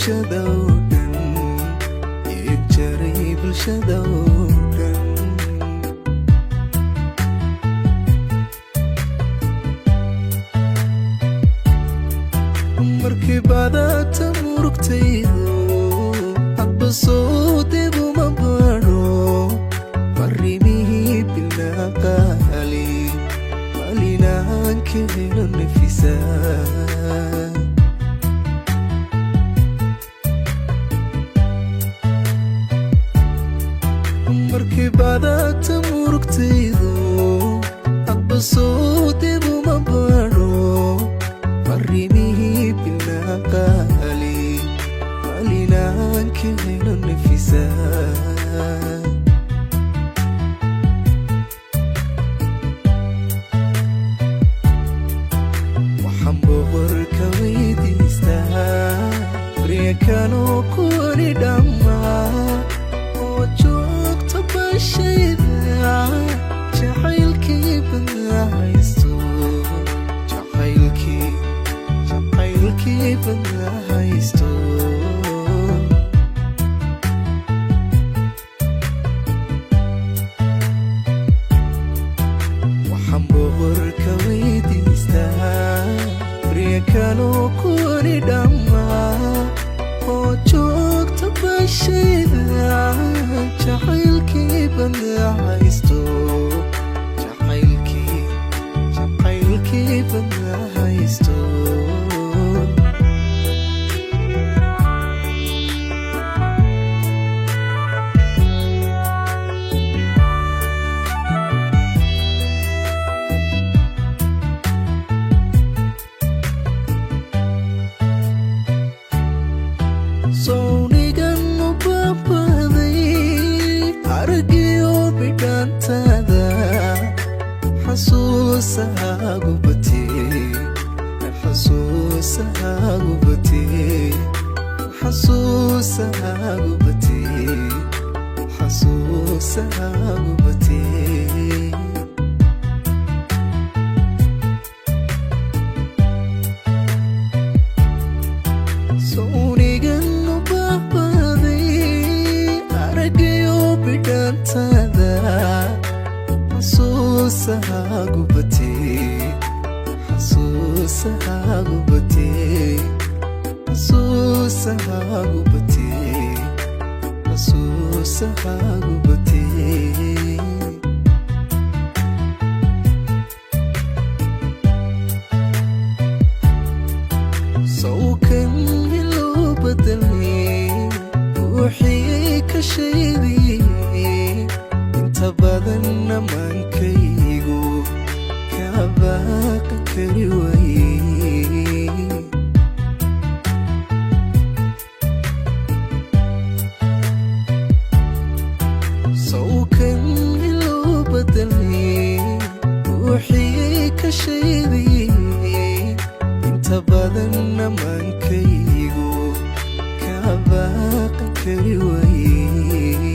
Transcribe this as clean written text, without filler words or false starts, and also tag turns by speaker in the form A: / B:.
A: bulshadoodan jaray bulshadoodan markii badata murugtaydo hadba soo dib uma baadho farrimihii bilaa qaali maalinaan ka helo nafisaa markii badata murugtaydo hadba soo dib uma baadho farrimihii bilaa qaali maalinaan ka helo nafisaa waxaan boqorka weydiistaa baryakanoo kuwani dhammaa oo joogta bashayda jacaylkii badaa haysto jacaylkii badaa haysto waxaan boqorka weydiistaa baryakanoo kuwani dhammaa oo joogta bashayda jacaylkii badaa haysto jacaylkii badaa haysto sawnigan u baabaday aragiyo bidhaantaada xasuusahaagu batee xasuusahaagu batee xasuusahaagu batee xasuusahaagu batee sawnigan u baabaday aragiyo bidhaantaada xasuusahaagu batee xasuusahaagu batee xasuusahaagu batee xasuusahaagu batee sawkan iloo bedelay ruuxii ka shaydiyey inta badan amaankaygu ka baaqan kari waayey sawkan iloo bedelay ruuxii ka shaydiyey inta badan amaankaygu ka baaqan kari waayey